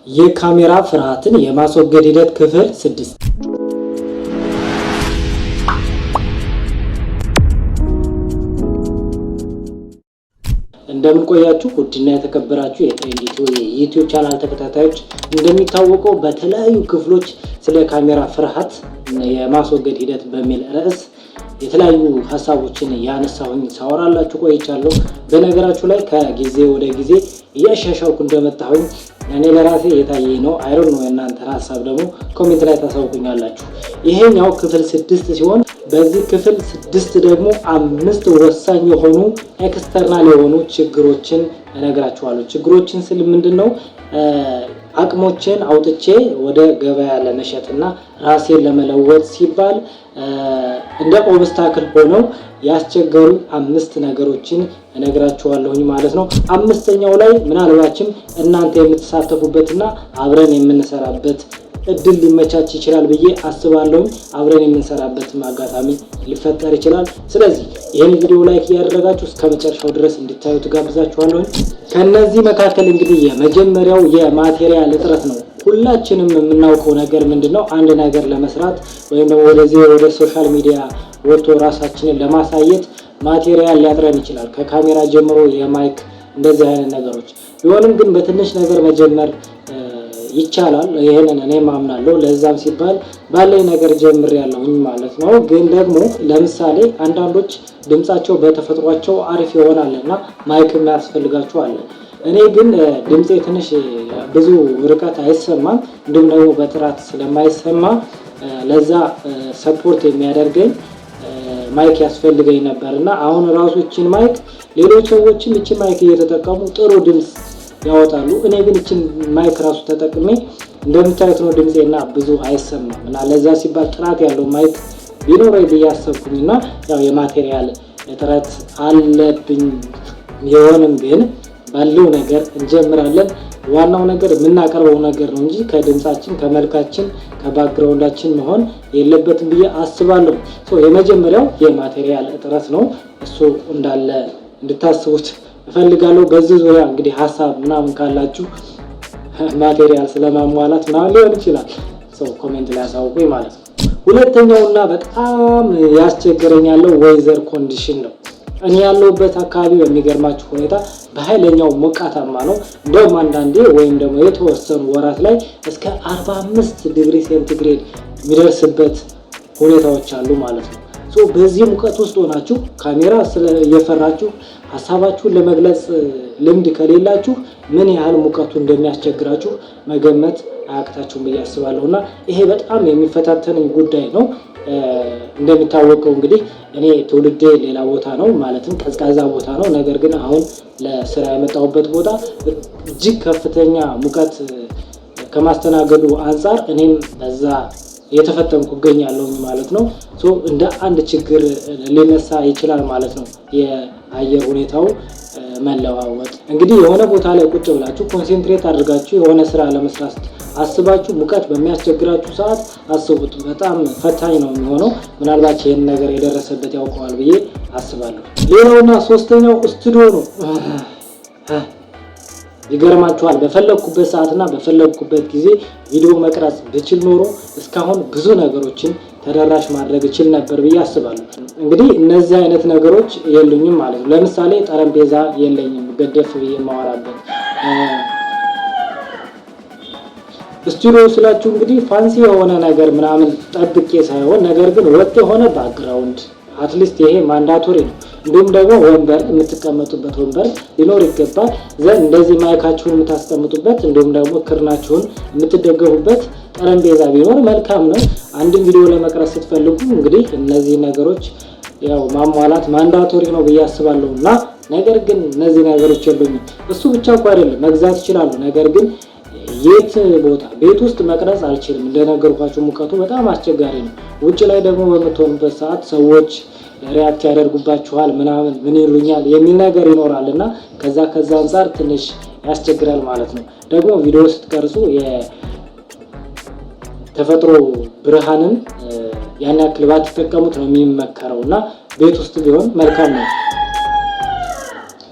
የካሜራ ፍርሃትን የማስወገድ ሂደት ክፍል 6። እንደምን ቆያችሁ ውድና የተከበራችሁ የትሬንዲቲው የዩቲዩብ ቻናል ተከታታዮች። እንደሚታወቀው በተለያዩ ክፍሎች ስለ ካሜራ ፍርሃት የማስወገድ ሂደት በሚል ርዕስ የተለያዩ ሀሳቦችን ያነሳሁኝ ሳወራላችሁ ቆይቻለሁ። በነገራችሁ ላይ ከጊዜ ወደ ጊዜ እያሻሻልኩ እንደመጣሁኝ እኔ ለራሴ የታየኝ ነው። አይሮን ነው እናንተ ሀሳብ ደግሞ ኮሜንት ላይ ታሳውቁኛላችሁ። ይሄኛው ክፍል 6 ሲሆን በዚህ ክፍል 6 ደግሞ 5 ወሳኝ የሆኑ ኤክስተርናል የሆኑ ችግሮችን እነግራችኋለሁ። ችግሮችን ስል ምንድነው? አቅሞችን አውጥቼ ወደ ገበያ ለመሸጥና ራሴን ለመለወጥ ሲባል እንደ ኦብስታክል ሆነው ያስቸገሩ 5 ነገሮችን እነግራችኋለሁኝ ማለት ነው። 5ኛው ላይ ምናልባችም እናንተ የምትሳተፉበትና አብረን የምንሰራበት እድል ሊመቻች ይችላል ብዬ አስባለሁ። አብረን የምንሰራበት አጋጣሚ ሊፈጠር ይችላል። ስለዚህ ይህን ቪዲዮ ላይክ እያደረጋችሁ እስከ መጨረሻው ድረስ እንድታዩት ጋብዛችኋለሁ። ከነዚህ መካከል እንግዲህ የመጀመሪያው የማቴሪያል እጥረት ነው። ሁላችንም የምናውቀው ነገር ምንድነው? አንድ ነገር ለመስራት ወይም ደግሞ ወደ ሶሻል ሚዲያ ወጥቶ ራሳችንን ለማሳየት ማቴሪያል ሊያጥረን ይችላል። ከካሜራ ጀምሮ የማይክ እንደዚህ አይነት ነገሮች ቢሆንም ግን በትንሽ ነገር መጀመር ይቻላል። ይሄንን እኔ ማምናለሁ። ለዛም ሲባል ባለኝ ነገር ጀምሬያለሁኝ ማለት ነው። ግን ደግሞ ለምሳሌ አንዳንዶች ድምጻቸው በተፈጥሯቸው አሪፍ ይሆናልና ማይክ የሚያስፈልጋቸው አለ። እኔ ግን ድምጼ ትንሽ ብዙ ርቀት አይሰማም፣ እንዲሁም ደግሞ በጥራት ስለማይሰማ ለዛ ሰፖርት የሚያደርገኝ ማይክ ያስፈልገኝ ነበርና አሁን ራሱ እቺን ማይክ ሌሎች ሰዎችም እቺን ማይክ እየተጠቀሙ ጥሩ ድምጽ ያወጣሉ። እኔ ግን እቺን ማይክ ራሱ ተጠቅሜ እንደምታዩት ነው ድምጼና ብዙ አይሰማም። እና ለዛ ሲባል ጥራት ያለው ማይክ ቢኖረኝ ብያሰብኩኝና ያው የማቴሪያል እጥረት አለብኝ። የሆነም ግን ባለው ነገር እንጀምራለን። ዋናው ነገር የምናቀርበው ነገር ነው እንጂ ከድምጻችን ከመልካችን ከባክግራውንዳችን መሆን የለበትም ብዬ አስባለሁ። የመጀመሪያው የማቴሪያል እጥረት ነው። እሱ እንዳለ እንድታስቡት እፈልጋለሁ። በዚህ ዙሪያ እንግዲህ ሀሳብ ምናምን ካላችሁ ማቴሪያል ስለማሟላት ምናምን ሊሆን ይችላል ኮሜንት ላይ አሳውቁኝ ማለት ነው። ሁለተኛውና በጣም ያስቸግረኝ ያለው ዌዘር ኮንዲሽን ነው። እኔ ያለሁበት አካባቢ በሚገርማችሁ ሁኔታ በኃይለኛው ሞቃታማ ነው። እንደውም አንዳንዴ ወይም ደግሞ የተወሰኑ ወራት ላይ እስከ 45 ዲግሪ ሴንቲግሬድ የሚደርስበት ሁኔታዎች አሉ ማለት ነው። በዚህ ሙቀት ውስጥ ሆናችሁ ካሜራ እየፈራችሁ ሀሳባችሁን ለመግለጽ ልምድ ከሌላችሁ ምን ያህል ሙቀቱ እንደሚያስቸግራችሁ መገመት አያቅታችሁም ብዬ አስባለሁና ይሄ በጣም የሚፈታተነኝ ጉዳይ ነው። እንደሚታወቀው እንግዲህ እኔ ትውልዴ ሌላ ቦታ ነው፣ ማለትም ቀዝቃዛ ቦታ ነው። ነገር ግን አሁን ለስራ የመጣሁበት ቦታ እጅግ ከፍተኛ ሙቀት ከማስተናገዱ አንጻር እኔም በዛ የተፈተንኩ እገኛለሁ ማለት ነው። እንደ አንድ ችግር ሊነሳ ይችላል ማለት ነው የአየር ሁኔታው መለዋወጥ። እንግዲህ የሆነ ቦታ ላይ ቁጭ ብላችሁ ኮንሰንትሬት አድርጋችሁ የሆነ ስራ ለመስራት አስባችሁ ሙቀት በሚያስቸግራችሁ ሰዓት አስቡት፣ በጣም ፈታኝ ነው የሚሆነው። ምናልባት ይህን ነገር የደረሰበት ያውቀዋል ብዬ አስባለሁ። ሌላውና ሶስተኛው ስቱዲዮ ነው። ይገርማችኋል፣ በፈለግኩበት ሰዓትና በፈለግኩበት ጊዜ ቪዲዮ መቅረጽ ብችል ኖሮ እስካሁን ብዙ ነገሮችን ተደራሽ ማድረግ እችል ነበር ብዬ አስባለሁ። እንግዲህ እነዚህ አይነት ነገሮች የሉኝም ማለት ነው። ለምሳሌ ጠረጴዛ የለኝም ገደፍ ብዬ የማወራበት። ስቱዲዮ ስላችሁ እንግዲህ ፋንሲ የሆነ ነገር ምናምን ጠብቄ ሳይሆን ነገር ግን ወጥ የሆነ ባክግራውንድ አትሊስት ይሄ ማንዳቶሪ ነው። እንዲሁም ደግሞ ወንበር የምትቀመጡበት ወንበር ሊኖር ይገባል። እንደዚህ ማይካችሁን የምታስቀምጡበት እንዲሁም ደግሞ ክርናችሁን የምትደገፉበት ጠረጴዛ ቢኖር መልካም ነው። አንድን ቪዲዮ ለመቅረጽ ስትፈልጉ እንግዲህ እነዚህ ነገሮች ያው ማሟላት ማንዳቶሪ ነው ብዬ አስባለሁ። እና ነገር ግን እነዚህ ነገሮች የሉኝም። እሱ ብቻ እኮ አይደለም መግዛት ይችላሉ። ነገር ግን የት ቦታ ቤት ውስጥ መቅረጽ አልችልም። እንደነገርኳችሁ ሙቀቱ በጣም አስቸጋሪ ነው። ውጭ ላይ ደግሞ በምትሆኑበት ሰዓት ሰዎች ሪያክት ያደርጉባችኋል፣ ምናምን ምን ይሉኛል የሚል ነገር ይኖራል እና ከዛ አንጻር ትንሽ ያስቸግራል ማለት ነው። ደግሞ ቪዲዮ ስትቀርጹ የተፈጥሮ ብርሃንን ያን ያክል ባትጠቀሙት ነው የሚመከረው እና ቤት ውስጥ ቢሆን መልካም ነው።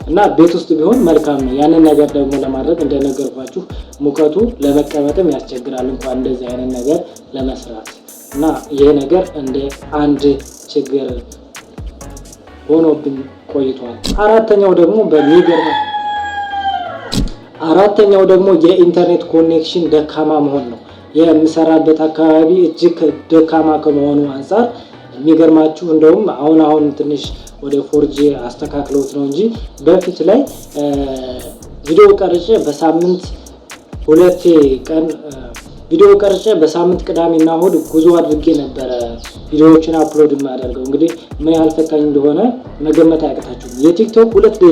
እና ቤት ውስጥ ቢሆን መልካም ነው። ያንን ነገር ደግሞ ለማድረግ እንደነገርኳችሁ ሙቀቱ ለመቀመጥም ያስቸግራል እንኳን እንደዚህ አይነት ነገር ለመስራት እና ይሄ ነገር እንደ አንድ ችግር ሆኖብኝ ቆይቷል። አራተኛው ደግሞ የኢንተርኔት ኮኔክሽን ደካማ መሆን ነው። የምሰራበት አካባቢ እጅግ ደካማ ከመሆኑ አንፃር የሚገርማችሁ እንደውም አሁን ትንሽ ወደ 4G አስተካክለውት ነው እንጂ በፊት ላይ ቪዲዮ ቀርጬ በሳምንት 2 ቀን ቪዲዮ ቀርጬ በሳምንት ቅዳሜና እሁድ ጉዞ አድርጌ ነበረ ቪዲዮዎችን አፕሎድ የማደርገው። እንግዲህ ምን ያህል ፈታኝ እንደሆነ መገመት አያቅታችሁም። የቲክቶክ 2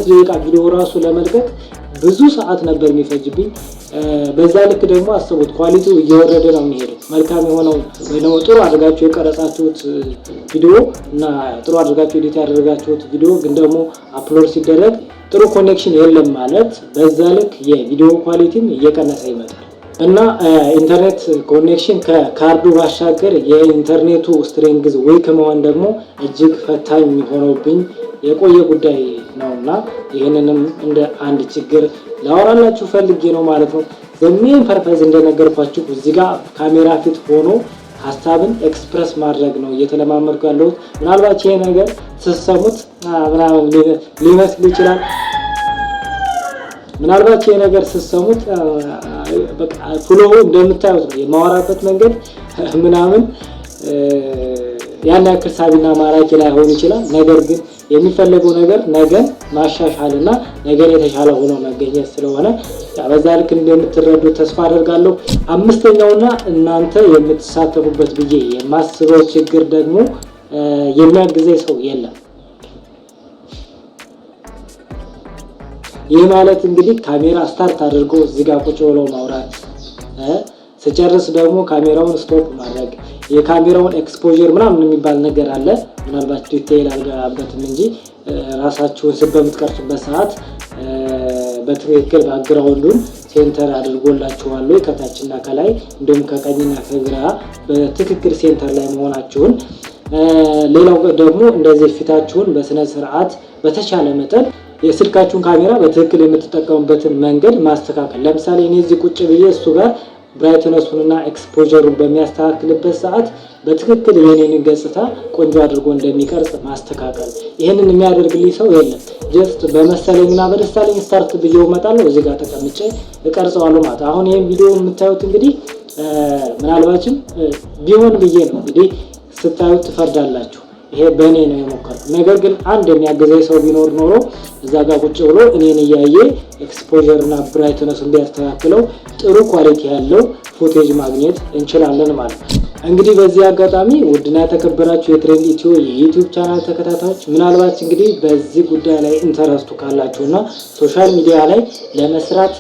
ደቂቃ ቪዲዮ ራሱ ለመልቀቅ ብዙ ሰዓት ነበር የሚፈጅብኝ። በዛ ልክ ደግሞ አስቡት ኳሊቲው እየወረደ ነው የሚሄደው። መልካም የሆነው ወይ ደግሞ ጥሩ አድርጋችሁ የቀረጻችሁት ቪዲዮ እና ጥሩ አድርጋችሁ ኤዲት ያደረጋችሁት ቪዲዮ ግን ደግሞ አፕሎድ ሲደረግ ጥሩ ኮኔክሽን የለም ማለት በዛ ልክ የቪዲዮ ኳሊቲም እየቀነሰ ይመጣል። እና ኢንተርኔት ኮኔክሽን ከካርዱ ባሻገር የኢንተርኔቱ ስትሬንግዝ ዊክ መሆን ደግሞ እጅግ ፈታኝ ሆኖብኝ የቆየ ጉዳይ ነውና ይህንንም እንደ አንድ ችግር ላወራላችሁ ፈልጌ ነው ማለት ነው። ዘሜን ፐርፐዝ እንደነገርኳችሁ እዚህ ጋር ካሜራ ፊት ሆኖ ሀሳብን ኤክስፕረስ ማድረግ ነው እየተለማመድኩ ያለሁት። ምናልባት ይሄ ነገር ስትሰሙት ምናምን ሊመስል ይችላል። ምናልባት ይሄ ነገር ስትሰሙት በቃ ፍሎው እንደምታዩት ነው የማወራበት መንገድ ምናምን ያን ያክል ሳቢና ማራኪ ላይሆን ይችላል። ነገር ግን የሚፈለገው ነገር ነገን ማሻሻልና ነገር የተሻለ ሆኖ መገኘት ስለሆነ በዛ ልክ እንደምትረዱ ተስፋ አደርጋለሁ። አምስተኛውና እናንተ የምትሳተፉበት ብዬ የማስበው ችግር ደግሞ የሚያግዘኝ ሰው የለም። ይህ ማለት እንግዲህ ካሜራ ስታርት አድርጎ እዚህ ጋር ቁጭ ብሎ ማውራት፣ ስጨርስ ደግሞ ካሜራውን ስቶፕ ማድረግ፣ የካሜራውን ኤክስፖዠር ምናምን የሚባል ነገር አለ። ምናልባት ዲቴይል አልገባበትም እንጂ ራሳችሁን በምትቀርጹበት ሰዓት በትክክል ባክግራውንዱን ሴንተር አድርጎላችኋል ወይ ከታችና ከላይ እንዲሁም ከቀኝና ከግራ በትክክል ሴንተር ላይ መሆናችሁን፣ ሌላው ደግሞ እንደዚህ ፊታችሁን በስነ ስርዓት በተቻለ መጠን የስልካችሁን ካሜራ በትክክል የምትጠቀሙበትን መንገድ ማስተካከል። ለምሳሌ እኔ እዚህ ቁጭ ብዬ እሱ ጋር ብራይትነሱንና ኤክስፖዠሩን በሚያስተካክልበት ሰዓት በትክክል የኔን ገጽታ ቆንጆ አድርጎ እንደሚቀርጽ ማስተካከል። ይህንን የሚያደርግልኝ ሰው የለም። ጀስት በመሰለኝና በደስታለኝ ስታርት ብዬው እመጣለሁ፣ እዚህ ጋር ተቀምጬ እቀርጸዋለሁ ማለት። አሁን ይህን ቪዲዮ የምታዩት እንግዲህ ምናልባችም ቢሆን ብዬ ነው እንግዲህ ስታዩት ትፈርዳላችሁ። ይሄ በእኔ ነው የሞከርኩት። ነገር ግን አንድ የሚያገዘኝ ሰው ቢኖር ኖሮ እዛ ጋር ቁጭ ብሎ እኔን እያየ ኤክስፖዠር እና ብራይትነሱን ቢያስተካክለው ጥሩ ኳሊቲ ያለው ፉቴጅ ማግኘት እንችላለን ማለት ነው። እንግዲህ በዚህ አጋጣሚ ውድና የተከበራችሁ የትሬንድ ኢትዮ የዩቲዩብ ቻናል ተከታታዮች ምናልባት እንግዲህ በዚህ ጉዳይ ላይ ኢንተረስቱ ካላችሁና ሶሻል ሚዲያ ላይ ለመስራት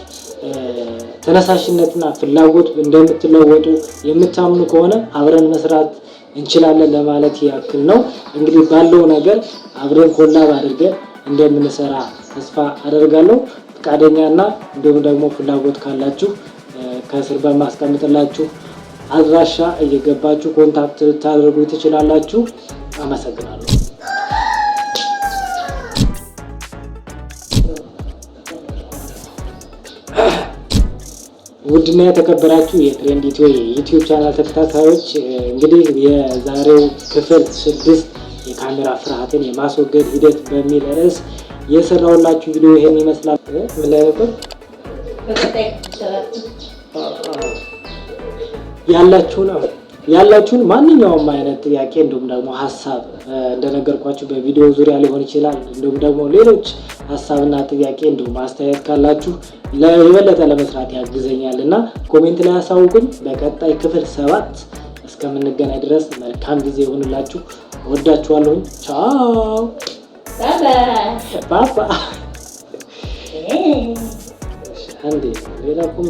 ተነሳሽነትና ፍላጎት እንደምትለወጡ የምታምኑ ከሆነ አብረን መስራት እንችላለን ለማለት ያክል ነው። እንግዲህ ባለው ነገር አብረን ኮላብ አድርገን እንደምንሰራ ተስፋ አደርጋለሁ። ፈቃደኛና እንዲሁም ደግሞ ፍላጎት ካላችሁ ከስር በማስቀምጥላችሁ አድራሻ እየገባችሁ ኮንታክት ልታደርጉ ትችላላችሁ። አመሰግናለሁ። ውድና የተከበራችሁ የትሬንድ ኢትዮ የዩቲዩብ ቻናል ተከታታዮች እንግዲህ የዛሬው ክፍል 6 የካሜራ ፍርሃትን የማስወገድ ሂደት በሚል ርዕስ የሰራሁላችሁ ቪዲዮ ይሄን ይመስላል። ምን ላይ ነበር ያላችሁን ማንኛውም አይነት ጥያቄ እንዲሁም ደግሞ ሀሳብ እንደነገርኳችሁ በቪዲዮ ዙሪያ ሊሆን ይችላል። እንዲሁም ደግሞ ሌሎች ሀሳብና ጥያቄ እንዲሁም አስተያየት ካላችሁ የበለጠ ለመስራት ያግዘኛል እና ኮሜንት ላይ አሳውቁኝ። በቀጣይ ክፍል 7 እስከምንገናኝ ድረስ መልካም ጊዜ ይሁንላችሁ። ወዳችኋለሁ። ቻው ባባ። አንዴ ሌላ ቁም